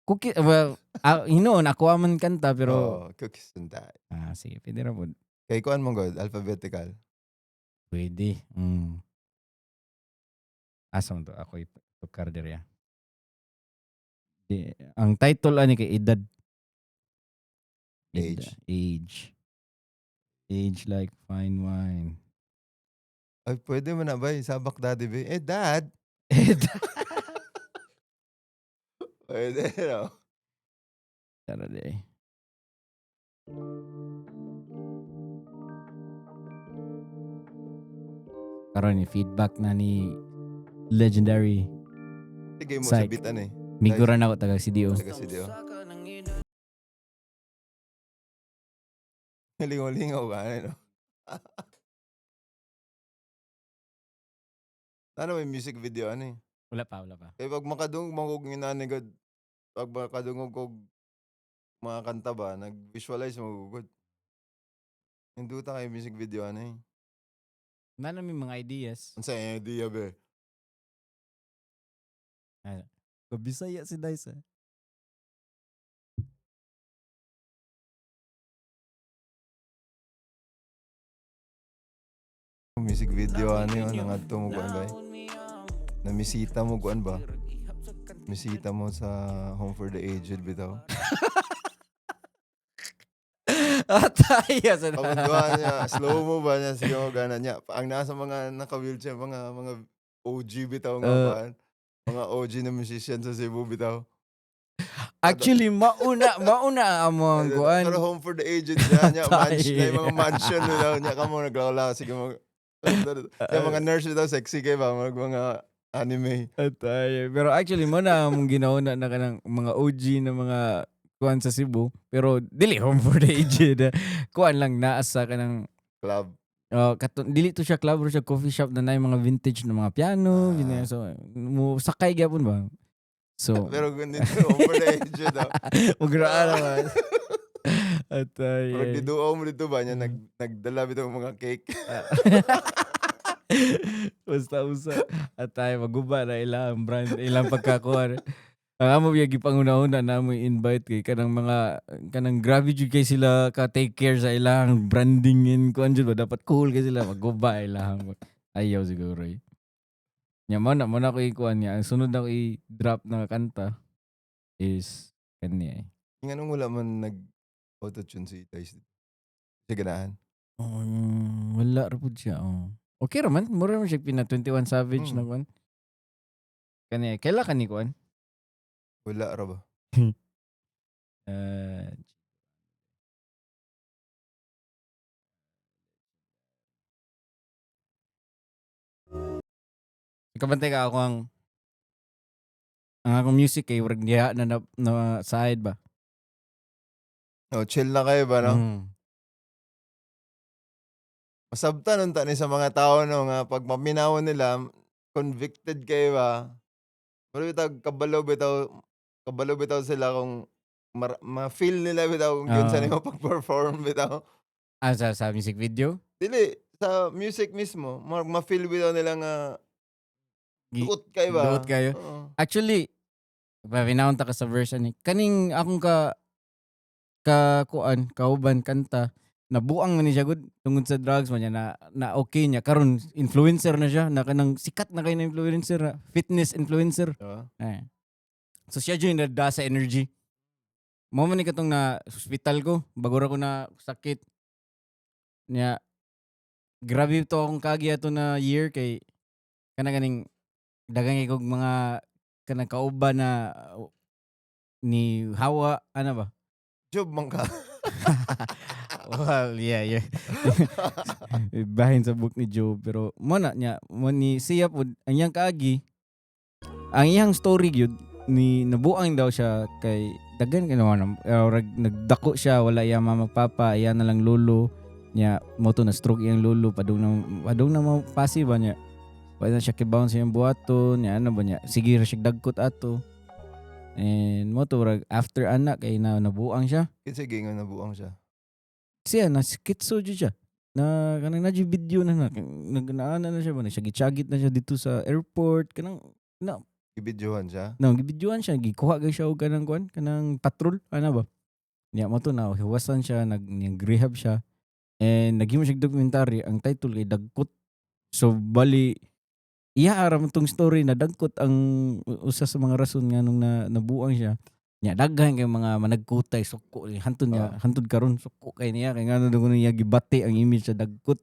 Cookie, well, hinoon, ako man kanta pero cookies and dice. sige, pwede ra po. Kay kuan mo god, alphabetical. Pwede. Asam to, ako itukar diri. Ang title ani kay Edad. Age. Age like fine wine. Ay, pwede mo na ba? Sabak daddy ba? Dad! Pwede, no? Tara di. Karon ni feedback na ni legendary. Sige mo Psych. sabitan eh. Miguran ako taga CDO. Taga CDO. Lingaw-lingaw ka, ano? Ano may music video, ano eh? Wala pa. Kaya pag makadungog kog inani god, pag makadungog kog mga kanta ba, nag-visualize mo god. Hindi ta kay music video, ano eh? Nana may mga ideas. Ang sa idea, be. Kabisaya si Dice. Music video, ano yun? Nangadto mo kuan ba? Namisita mo kuan ba? Misita mo sa Home for the Aged bitaw. Ataya sa Pagkuhan niya, slow mo ba niya? Sige mo gana niya. Ang nasa mga naka-wheelchair, mga OG bitaw nga ba? Mga OG na musician sa Cebu bitaw. Actually, mauna among kuan. Pero Home for the Aged siya. Niya, yung mga mansion bitaw. Niya ka mo naglawala. Sige mo. Yung mga nurse bitaw, sexy kayo ba? Mga anime. Atay. Pero actually mo na mong ginauna na kanang mga OG na mga kuan sa Cebu, pero dili Home for the Aged. Kuan lang naasa kanang Club. dili to siya club or siya coffee shop na mga vintage na mga piano, ganyan. So mo sakay gyapon ba. So pero kung dito Home for the Aged daw. Magraan naman. Atay. Pero diduo mo dito ba niya nagdala bitaw mga cake. Basta usa. Atay maguba na ilang brand, ilang pagkakuan. Ang amo biya gipanguna-una na mo invite kay kanang grabe jud kay sila ka take care sa ilang branding in kuan jud ba dapat cool kay sila maguba ilang ayaw siguro. Nya mo na ko ikuan niya. Ang sunod na ko i-drop na kanta is kanya. Yung anong wala man nag-autotune si Dice. Sa ganahan. Wala ra pud siya. Okay ra man, mura man siya pina 21 Savage na kuan. Kanya kaila kani kuan? Wala ra ba? Uh, Ikabantay ka ako ang akong music kay wag niya na side ba. Oh, chill na kayo ba, no? Mm. Masabta nun tani sa mga tao, no, nga pag maminawon nila, convicted kayo ba? Pero kabalo bitaw sila kung ma-feel nila bitaw kung yun sa nimo pag-perform bitaw. Sa music video? Dili, sa music mismo, ma-feel bitaw nila nga duot kayo ba? Duot kayo. Oo. Actually, pinaunta ka sa version ni kaning akong kuan kauban kanta nabuang man ni siya gud tungod sa drugs man niya na okay niya karon influencer na siya na kanang sikat na kay na influencer fitness influencer. Diba? So siya dyan na sa energy mo man ni katong na hospital ko bago ra ko na sakit niya grabe to akong kagi ato na year kay kanang dagang kay kog mga kanang kauban na ni Hawa ano ba. Job man ka. Well, yeah. Bahin sa book ni Joe pero mo na niya mo ni siya pud ang iyang kaagi ang iyang story gyud ni nabuang daw siya kay daghan kay naman nagdako siya wala iya magpapa iya na lang lolo niya mo to na stroke iyang lolo padung na mapasi ba niya wala na siya kibaon sa iyang buhaton niya ano ba niya sige ra siya dagkot ato and mo to after anak kay nabuang siya. Kinsa gingon nabuang siya? Siya na skitso jud siya. Na kanang nadyo video na nagnaana na siya ba siya gichagit na siya dito sa airport kanang Ibidyohan siya? gibidyohan siya gikuha gyud siya og kanang kuan kanang patrol ana ba. Niya mo to na hiwasan siya nag-rehab siya and naghimo siya documentary ang title kay Dagkot. So bali iya ara man tong story na dagkot ang usa sa mga rason nga nung nabuang siya. Nya daghan kay mga managkutay suko hantod karon suko kay niya kay ngano dugo niya gibati ang image sa dagkot.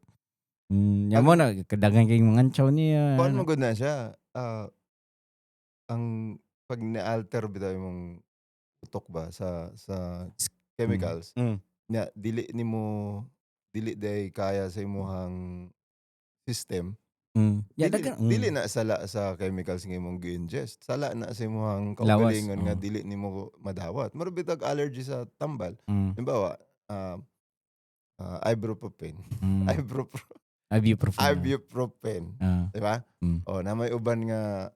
Nya mo na kadaghan kay mga antsaw niya. Kuan mo gud na siya. Ang pag na-alter bitaw imong utok ba sa chemicals. Nya dili day kaya sa imong system. Dili na sala sa chemicals nga imong gi-ingest. Sala na sa imong kaugalingon nga dili nimo madawat. Mura bitag allergy sa tambal. Halimbawa, ibuprofen. Ibuprofen. Di ba? O na may uban nga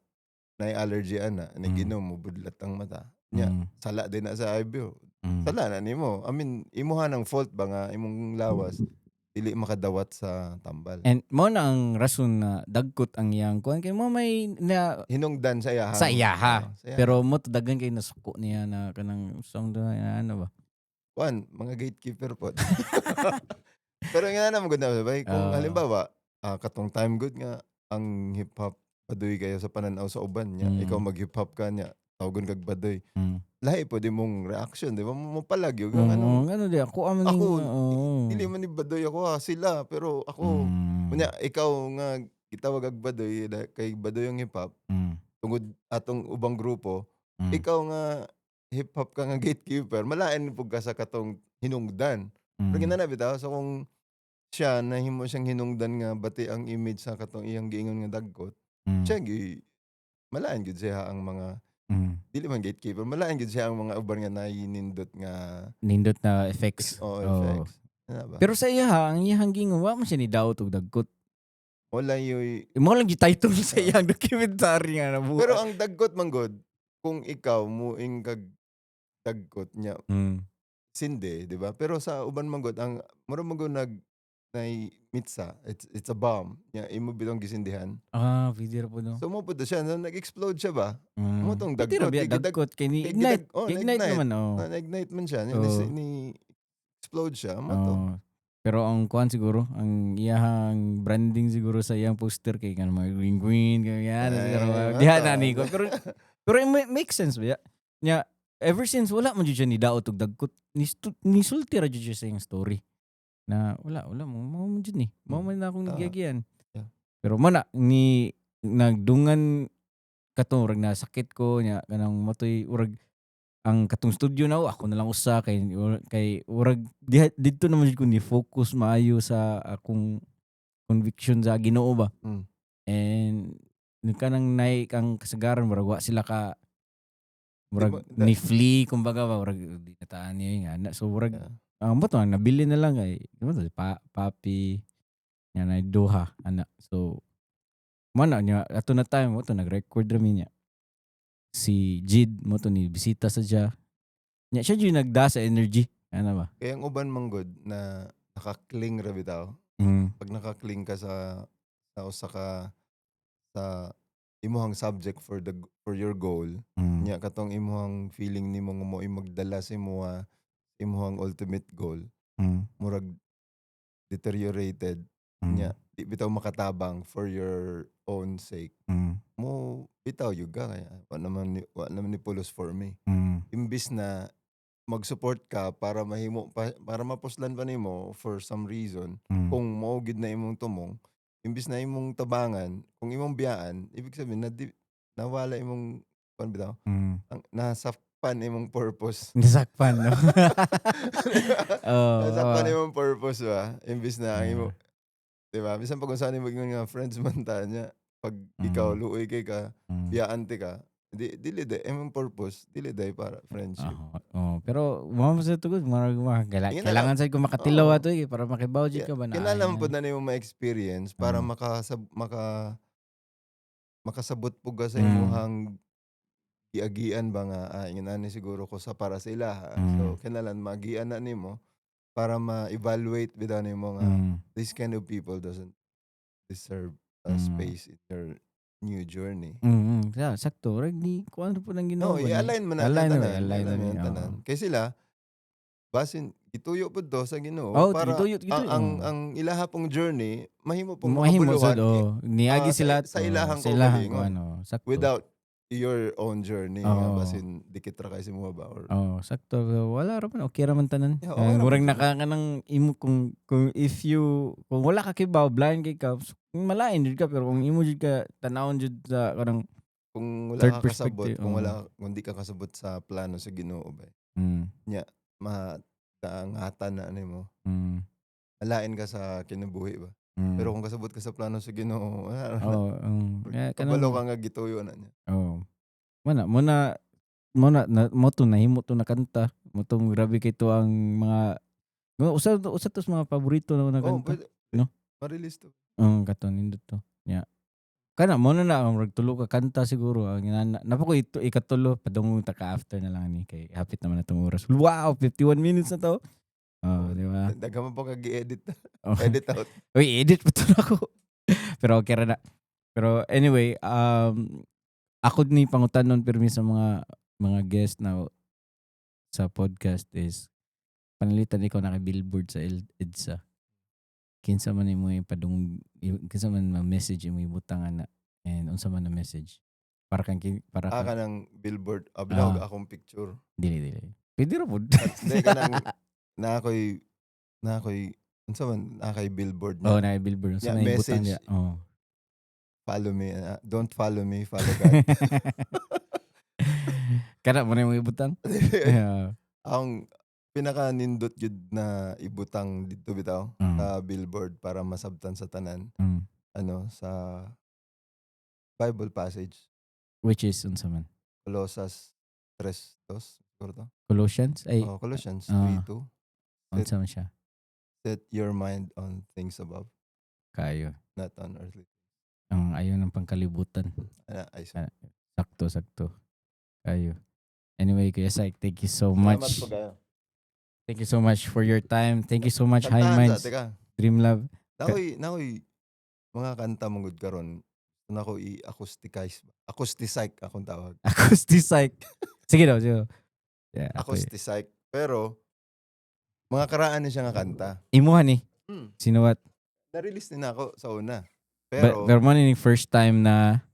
na allergy ana, nag-inom mo budlat ang mata. Nya sala din na sa ibu. Sala na nimo. I mean, imuha ng fault ba nga imong lawas dili makadawat sa tambal. And mo na ang rason na dagkot ang iyang kuan kay mo may na hinungdan sa iyaha. Sa iyaha. Pero mo to daghan kay nasuko niya na kanang song ano ba. Kuan, mga gatekeeper po. Pero nga naman gud na ba? Kung halimbawa, katong time good nga ang hip hop baduy kayo sa pananaw sa uban niya. Ikaw mag hip hop ka niya, tawgon kag baduy. Lahi po di mong reaction, di ba? Mo palagyo ano di ako dili man ni baduy ako sila pero ako kunya ikaw nga gitawag ag baduy kay baduy ang hip hop. Tungod atong ubang grupo, ikaw nga hip hop ka nga gatekeeper, malain pug ka sa katong hinungdan. Pero kinana bitaw so kung siya nahimo siyang hinungdan nga bati ang image sa katong iyang giingon nga dagkot. Siya malain gud siya ang mga dili man gatekeeper, malain gud siya ang mga uban nga nindot na effects. Effects. Ba? Pero sa iya ang iyang gingon wa man siya ni daot og dagkot. Wala yoy. Mo lang gi title sa iyang documentary nga nabuhat. Pero ang dagkot man gud kung ikaw muing kag dagkot nya. Sinde, di ba? Pero sa uban man gud ang mura man gud mitsa, it's a bomb. Ya imo bitong gisindihan. Video ra po no. So mo pud siya na nag-explode siya ba? Mo tong Pwede ra dagkot biya dagkot kay ni kay ignite. na-ignite. Naman Na-ignite man siya Oo. ni explode siya mo to. Pero ang kuan siguro, ang iyahang branding siguro sa iyang poster kay kan mga green kaya siguro. Diha na ni ko. Pero it make sense ba? Nya ever since wala man jud siya ni daot og dagkot. Nisulti ra jud siya sa iyang story. Na wala mo jud ni. Mao man na akong giyagian. Yeah. Pero mo na ni nagdungan kato urag na sakit ko nya kanang matoy urag ang katong studio na ako na lang usa kay urag didto naman jud ko ni focus maayo sa akong conviction sa Ginoo ba. And kanang nay kang kasagaran murag wa sila ka murag ni flee kumbaga ba murag di nataan niya nga so murag mo to nabili na lang kay papi nga na duha ana so mana nya ato na time mo to nag-record ra mi niya si Jid mo to ni bisita sa siya. Nya siya yung nagda sa energy. Ano ba? Kaya ang uban man good na nakakling ra bitaw. Pag nakakling ka sa usa ka sa imuhang subject for your goal, nya katong imuhang feeling nimo nga mo magdala sa imuhang ultimate goal. Murag deteriorated nya di bitaw makatabang for your own sake. Mo bitaw yuga kaya wa naman ni pulos for me. Imbis na mag-support ka para para mapuslan pa nimo for some reason kung mao gid na imong tumong imbis na imong tabangan kung imong biyaan ibig sabihin na nawala imong bitaw ang nasakpan imong purpose. Nasakpan no. Nasakpan imong purpose ba imbis na ang imo diba bisan pag unsa nimo nga friends man ta nya pag ikaw luoy kay ka biyaan ti ka dili imong purpose dili para friendship. Pero mo sa tugod kailangan sa ko makatilaw ato para makibaw jud ka ba na. Kinahanglan pud na nimo ma-experience para makasabot pug ka sa imong giagian ba nga ingani siguro ko sa para sa ila. So kinahanglan magian na nimo para ma-evaluate bitaw nimo nga this kind of people doesn't deserve a space in your new journey. Yeah, sakto. Rag ni kuan po nang Ginoo. I-align mo na tanan. Kay sila basin ituyo pud do sa Ginoo para ang ilaha pong journey mahimo pong makabuluhan. Niagi sila sa ilahang kaugalingon. Sakto. Without your own journey basin dikit ra kay mo ba or sakto wala ra man okay ra man tanan. Murag nakakanang imo kung kung wala ka kibaw blind kay ka malain jud ka pero kung imo jud ka tanawon jud sa kanang kung wala third ka kasabot perspective, kung di ka kasabot sa plano sa Ginoo ba nya kaangatan na nimo alain ka sa kinabuhi ba pero kung kasabot ka sa plano sa Ginoo kabalo ka nga gituyo na niya. Mo to nahimo to na kanta mo tong grabe kay to ang mga usa tos mga paborito na kanta no ma-release to kato nindot to nya kana mo na ang tulo ka kanta siguro ang napako ito ikatulo padung taka after na lang ni kay hapit naman na tong oras. Wow, 51 minutes na to. Di ba? Daghan mo pa kag-edit. Edit out. Uy, edit pa to ako. Pero okay ra na. Pero anyway, ako ni pangutanon pirmi sa mga guest na sa podcast is panalitan ikaw na billboard sa EDSA. Kinsa man imo ipadung kinsa man ma-message imo ibutangan na and unsa man na message para kanang billboard ablog akong picture dili pwede ra pud hindi kanang na ako'y unsa man na kay billboard na na billboard unsa na ibutang niya follow me don't follow me follow God. Kana mo na imo ibutang ang pinaka nindot jud na ibutang dito bitaw sa billboard para masabtan sa tanan sa Bible passage which is unsa man Colossus 3:2 siguro to Colossians Colossians 3:2 unsa man siya set your mind on things above kayo not on earthly ang ayon ng pangkalibutan sakto kayo anyway Kuya Syke thank you so much. Thank you so much for your time. Thank you so much, High Minds. Dream Love. Nakoy mga kanta mangud karon. Nako i-acousticize ba? Acousticize akong tawag. Acoustic. Sige daw, sige daw. Yeah, ako yun. Acousticize. Pero mga karaan na siya nga kanta. Imuhan ni. Sino what? Na-release din ako sa una. Pero Pero mo ni first time na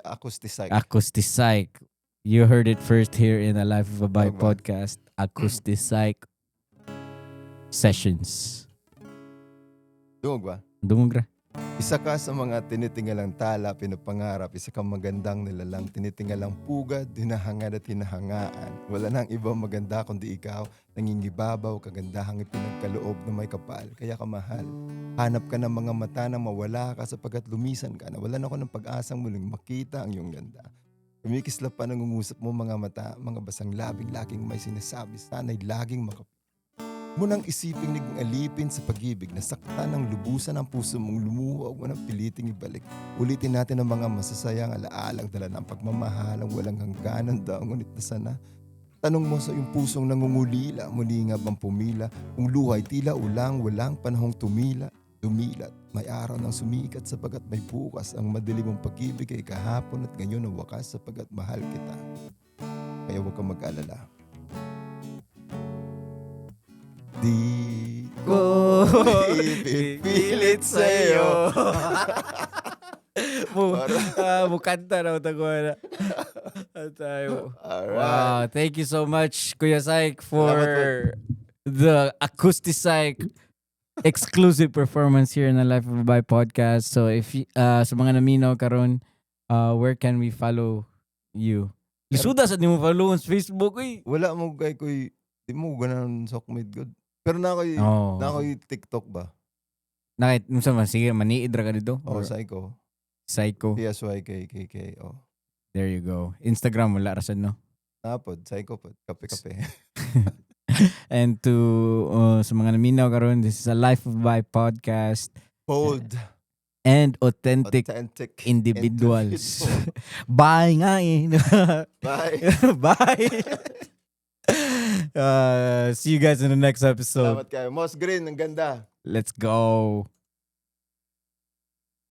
acousticize. Acoustic. You heard it first here in A Life of a Bi Tawag ba? podcast. Acoustic Sessions. Dungog ba? Dumugra. Isa ka sa mga tinitingalang tala, pinapangarap, isa kang magandang nilalang, tinitingalang pugad, hinahangad at hinahangaan. Wala nang ibang maganda kundi ikaw, nangingibabaw, kagandahang ipinagkaloob na may kapal, kaya ka mahal. Hanap ka ng mga mata na mawala ka sapagkat lumisan ka, nawalan ako ng pag-asang muling makita ang iyong ganda. Kumikislap pa nangungusap mo mga mata, mga basang labing laging may sinasabi, sana'y laging makapal. Munang isiping naging alipin sa pag-ibig, nasaktan ng lubusan ang puso mong lumuha, huwag mo nang piliting ibalik. Ulitin natin ang mga masasayang alaalang dala ng pagmamahalang walang hangganan daw, ngunit nasana. Tanong mo sa iyong pusong nangungulila, muli nga bang pumila, kung luhay tila ulang, walang panahong dumilat. May araw ng sumikat sapagat may bukas, ang madilim mong pag-ibig ay kahapon at ngayon ang wakas sapagat mahal kita. Kaya huwag kang mag-alala. Di ko ipipilit sa'yo. Mukanta raw tago na. Tayo. Alright. Wow, thank you so much, Kuya Syke, for Salamat the Acoustic exclusive performance here in the Life of a Bi podcast. So if sa mga naminaw karon, where can we follow you? Lisuda sa di mo follow sa Facebook, eh. Wala mo kay koy, di mo ganan sokmid good. Pero na ko'y TikTok ba? Nakit, sige, maniid ra ka dito? O, Or Psycho. Psycho. PSYKKK. Oh. There you go. Instagram, wala rasan, no? Napod, Psycho pod. Kape-kape. And to sa mga naminaw karon, this is a Life of Bi podcast Bold. and authentic individuals. Bye nga eh. Bye. Bye. See you guys in the next episode. Salamat kayo. Moss Green, ang ganda. Let's go.